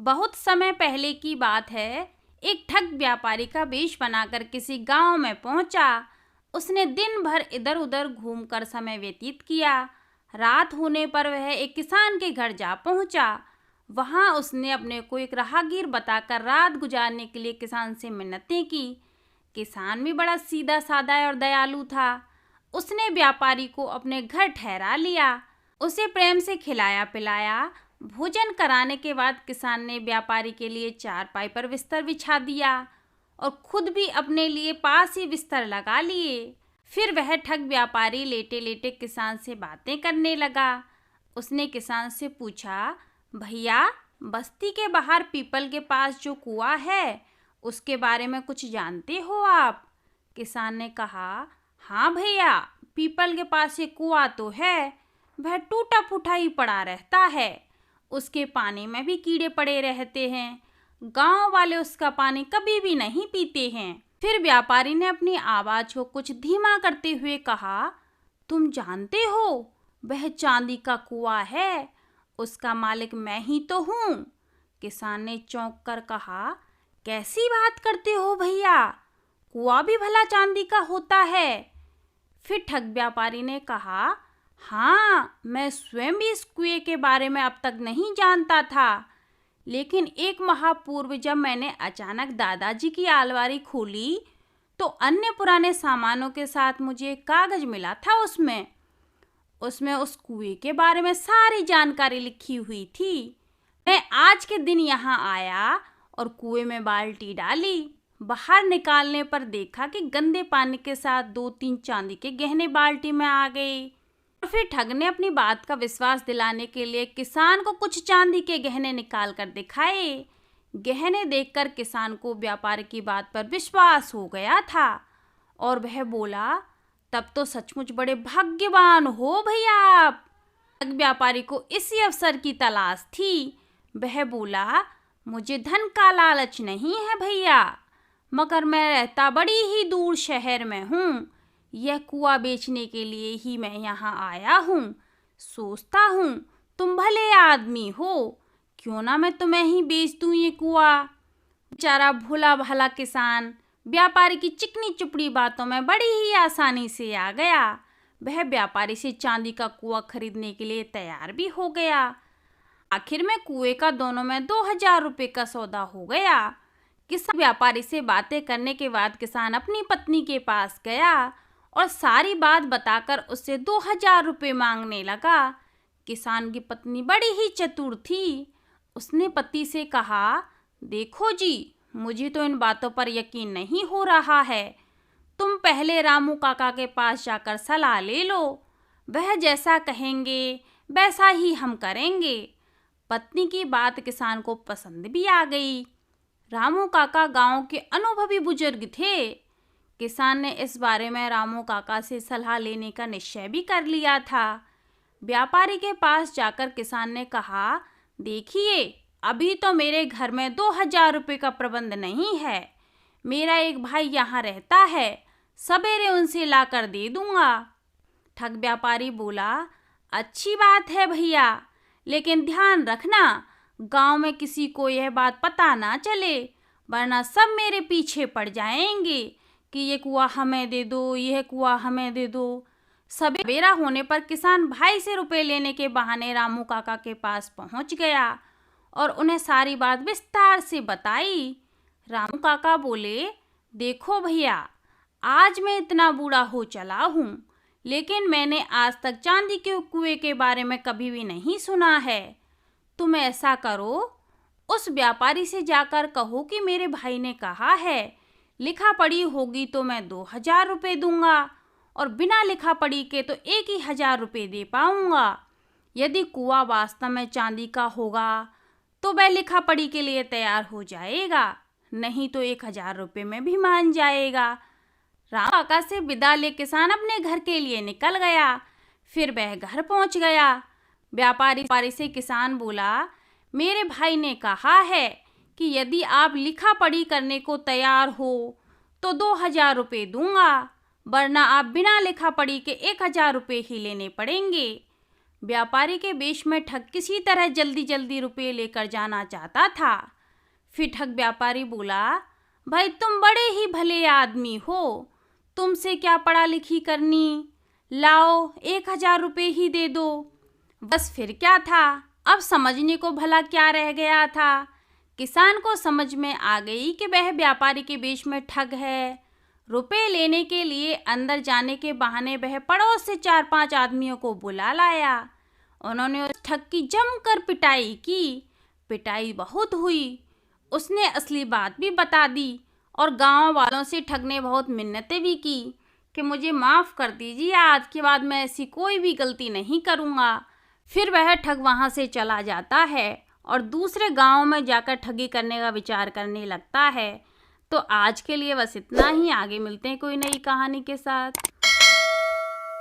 बहुत समय पहले की बात है। एक ठग व्यापारी का वेश बनाकर किसी गांव में पहुंचा। उसने दिन भर इधर उधर घूमकर समय व्यतीत किया। रात होने पर वह एक किसान के घर जा पहुंचा। वहां उसने अपने को एक राहगीर बताकर रात गुजारने के लिए किसान से मिन्नतें की। किसान भी बड़ा सीधा साधा और दयालु था। उसने व्यापारी को अपने घर ठहरा लिया, उसे प्रेम से खिलाया पिलाया। भोजन कराने के बाद किसान ने व्यापारी के लिए चारपाई पर बिस्तर बिछा दिया और खुद भी अपने लिए पास ही बिस्तर लगा लिए। फिर वह ठग व्यापारी लेटे लेटे किसान से बातें करने लगा। उसने किसान से पूछा, भैया, बस्ती के बाहर पीपल के पास जो कुआं है उसके बारे में कुछ जानते हो आप? किसान ने कहा, हाँ भैया, पीपल के पास ये कुआं तो है। वह टूटा फूटा ही पड़ा रहता है। उसके पानी में भी कीड़े पड़े रहते हैं। गांव वाले उसका पानी कभी भी नहीं पीते हैं। फिर व्यापारी ने अपनी आवाज को कुछ धीमा करते हुए कहा, तुम जानते हो वह चांदी का कुआं है, उसका मालिक मैं ही तो हूँ। किसान ने चौंक कर कहा, कैसी बात करते हो भैया, कुआं भी भला चांदी का होता है? फिर ठग व्यापारी ने कहा, हाँ, मैं स्वयं भी इस कुएं के बारे में अब तक नहीं जानता था, लेकिन एक माह पूर्व जब मैंने अचानक दादाजी की अलमारी खोली तो अन्य पुराने सामानों के साथ मुझे एक कागज मिला था। उसमें उस कुएं के बारे में सारी जानकारी लिखी हुई थी। मैं आज के दिन यहाँ आया और कुएं में बाल्टी डाली। बाहर निकालने पर देखा कि गंदे पानी के साथ 2-3 चांदी के गहने बाल्टी में आ गए। और फिर ठग ने अपनी बात का विश्वास दिलाने के लिए किसान को कुछ चांदी के गहने निकाल कर दिखाए। गहने देखकर किसान को व्यापारी की बात पर विश्वास हो गया था और वह बोला, तब तो सचमुच बड़े भाग्यवान हो भैया आप। ठग व्यापारी को इसी अवसर की तलाश थी। वह बोला, मुझे धन का लालच नहीं है भैया, मगर मैं रहता बड़ी ही दूर शहर में हूँ। यह कुआं बेचने के लिए ही मैं यहाँ आया हूँ। सोचता हूँ तुम भले आदमी हो, क्यों ना मैं तुम्हें ही बेच दूँ ये कुआं। बेचारा भोला भाला किसान व्यापारी की चिकनी चुपड़ी बातों में बड़ी ही आसानी से आ गया। वह व्यापारी से चांदी का कुआं खरीदने के लिए तैयार भी हो गया। आखिर में कुएं का दोनों में 2000 रुपये का सौदा हो गया। किसान व्यापारी से बातें करने के बाद किसान अपनी पत्नी के पास गया और सारी बात बताकर उससे 2000 रुपये मांगने लगा। किसान की पत्नी बड़ी ही चतुर थी। उसने पति से कहा, देखो जी, मुझे तो इन बातों पर यकीन नहीं हो रहा है। तुम पहले रामू काका के पास जाकर सलाह ले लो, वह जैसा कहेंगे वैसा ही हम करेंगे। पत्नी की बात किसान को पसंद भी आ गई। रामू काका गांव के अनुभवी बुजुर्ग थे। किसान ने इस बारे में रामू काका से सलाह लेने का निश्चय भी कर लिया था। व्यापारी के पास जाकर किसान ने कहा, देखिए, अभी तो मेरे घर में 2000 रुपये का प्रबंध नहीं है। मेरा एक भाई यहाँ रहता है, सवेरे उनसे लाकर दे दूंगा। ठग व्यापारी बोला, अच्छी बात है भैया, लेकिन ध्यान रखना गांव में किसी को यह बात पता ना चले, वरना सब मेरे पीछे पड़ जाएंगे कि ये कुआं हमें दे दो, यह कुआं हमें दे दो। सवेरा होने पर किसान भाई से रुपए लेने के बहाने रामू काका के पास पहुंच गया और उन्हें सारी बात विस्तार से बताई। रामू काका बोले, देखो भैया, आज मैं इतना बूढ़ा हो चला हूँ, लेकिन मैंने आज तक चांदी के कुएं के बारे में कभी भी नहीं सुना है। तुम ऐसा करो, उस व्यापारी से जाकर कहो कि मेरे भाई ने कहा है, लिखा पढ़ी होगी तो मैं 2000 रुपये दूंगा और बिना लिखा पढ़ी के तो 1000 रुपये दे पाऊंगा। यदि कुआं वास्तव में चांदी का होगा तो वह लिखा पढ़ी के लिए तैयार हो जाएगा, नहीं तो 1000 रुपये में भी मान जाएगा। राम काका से विदा ले किसान अपने घर के लिए निकल गया। फिर वह घर पहुंच गया। व्यापारी से किसान बोला, मेरे भाई ने कहा है कि यदि आप लिखा पढ़ी करने को तैयार हो तो 2000 रुपये दूंगा, वरना आप बिना लिखा पढ़ी के 1000 रुपये ही लेने पड़ेंगे। व्यापारी के वेश में ठग किसी तरह जल्दी जल्दी रुपये लेकर जाना चाहता था। फिर ठग व्यापारी बोला, भाई तुम बड़े ही भले आदमी हो, तुमसे क्या पढ़ा लिखी करनी, लाओ 1,000 रुपये ही दे दो। बस फिर क्या था, अब समझने को भला क्या रह गया था। किसान को समझ में आ गई कि वह व्यापारी के वेश में ठग है। रुपए लेने के लिए अंदर जाने के बहाने वह पड़ोस से 4-5 आदमियों को बुला लाया। उन्होंने उस ठग की जमकर पिटाई की। पिटाई बहुत हुई। उसने असली बात भी बता दी और गांव वालों से ठग ने बहुत मिन्नतें भी की कि मुझे माफ़ कर दीजिए, आज के बाद मैं ऐसी कोई भी गलती नहीं करूँगा। फिर वह ठग वहाँ से चला जाता है और दूसरे गांव में जाकर ठगी करने का विचार करने लगता है। तो आज के लिए बस इतना ही, आगे मिलते हैं कोई नई कहानी के साथ।